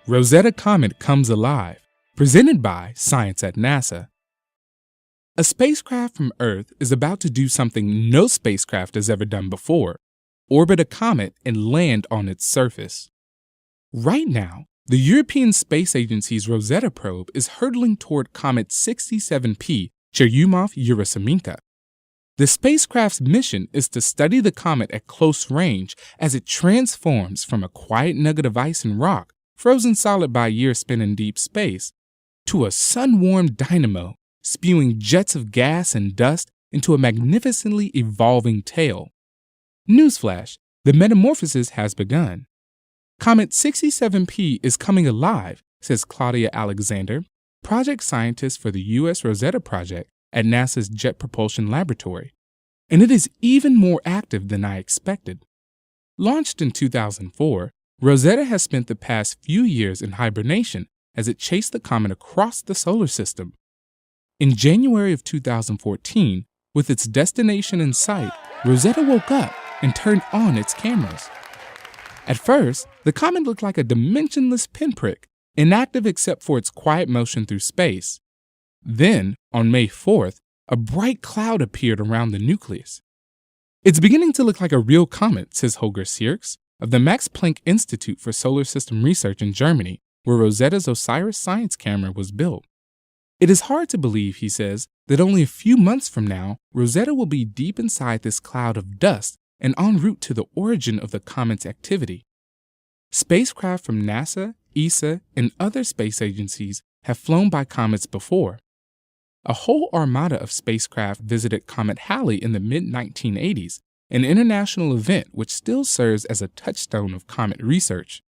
Rosetta Comet Comes Alive, presented by Science at NASA. A spacecraft from Earth is about to do something no spacecraft has ever done before: orbit a comet and land on its surface. Right now, the European Space Agency's Rosetta probe is hurtling toward Comet 67P Churyumov-Gerasimenko. The spacecraft's mission is to study the comet at close range as it transforms from a quiet nugget of ice and rock, frozen solid by years spent in deep space, to a sun-warmed dynamo spewing jets of gas and dust into a magnificently evolving tail. Newsflash: the metamorphosis has begun. Comet 67P is coming alive, says Claudia Alexander, project scientist for the U.S. Rosetta project at NASA's Jet Propulsion Laboratory, and it is even more active than I expected. Launched in 2004, Rosetta has spent the past few years in hibernation as it chased the comet across the solar system. In January of 2014, with its destination in sight, Rosetta woke up and turned on its cameras. At first, the comet looked like a dimensionless pinprick, inactive except for its quiet motion through space. Then, on May 4th, a bright cloud appeared around the nucleus. "It's beginning to look like a real comet," says Holger Sierks of the Max Planck Institute for Solar System Research in Germany, where Rosetta's OSIRIS science camera was built. "It is hard to believe," he says, "that only a few months from now, Rosetta will be deep inside this cloud of dust and en route to the origin of the comet's activity." Spacecraft from NASA, ESA, and other space agencies have flown by comets before. A whole armada of spacecraft visited Comet Halley in the mid-1980s, an international event which still serves as a touchstone of comet research.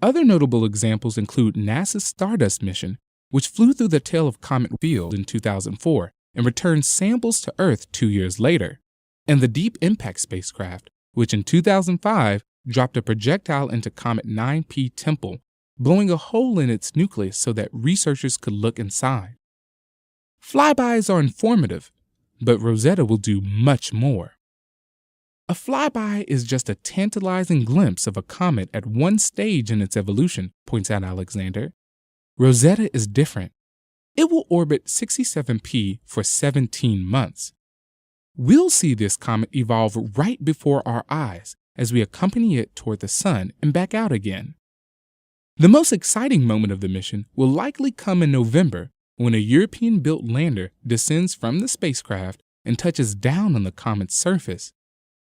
Other notable examples include NASA's Stardust mission, which flew through the tail of Comet Field in 2004 and returned samples to Earth 2 years later, and the Deep Impact spacecraft, which in 2005 dropped a projectile into Comet 9P Temple, blowing a hole in its nucleus so that researchers could look inside. Flybys are informative, but Rosetta will do much more. A flyby is just a tantalizing glimpse of a comet at one stage in its evolution, points out Alexander. Rosetta is different. It will orbit 67P for 17 months. We'll see this comet evolve right before our eyes as we accompany it toward the sun and back out again. The most exciting moment of the mission will likely come in November, when a European-built lander descends from the spacecraft and touches down on the comet's surface.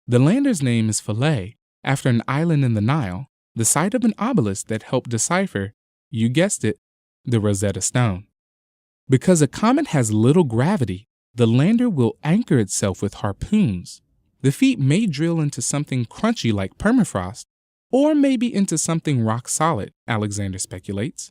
The lander's name is Philae, after an island in the Nile, the site of an obelisk that helped decipher, you guessed it, the Rosetta Stone. Because a comet has little gravity, the lander will anchor itself with harpoons. The feet may drill into something crunchy like permafrost, or maybe into something rock solid, Alexander speculates.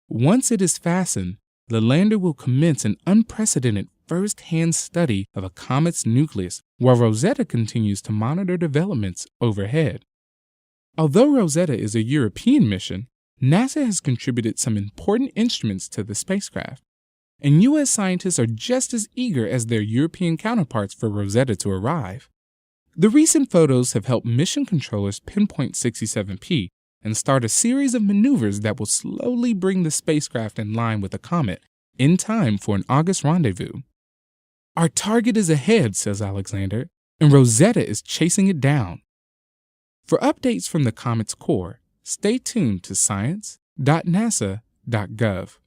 Once it is fastened, the lander will commence an unprecedented first-hand study of a comet's nucleus while Rosetta continues to monitor developments overhead. Although Rosetta is a European mission, NASA has contributed some important instruments to the spacecraft, and U.S. scientists are just as eager as their European counterparts for Rosetta to arrive. The recent photos have helped mission controllers pinpoint 67P and start a series of maneuvers that will slowly bring the spacecraft in line with the comet in time for an August rendezvous. "Our target is ahead," says Alexander, "and Rosetta is chasing it down." For updates from the comet's core, stay tuned to science.nasa.gov.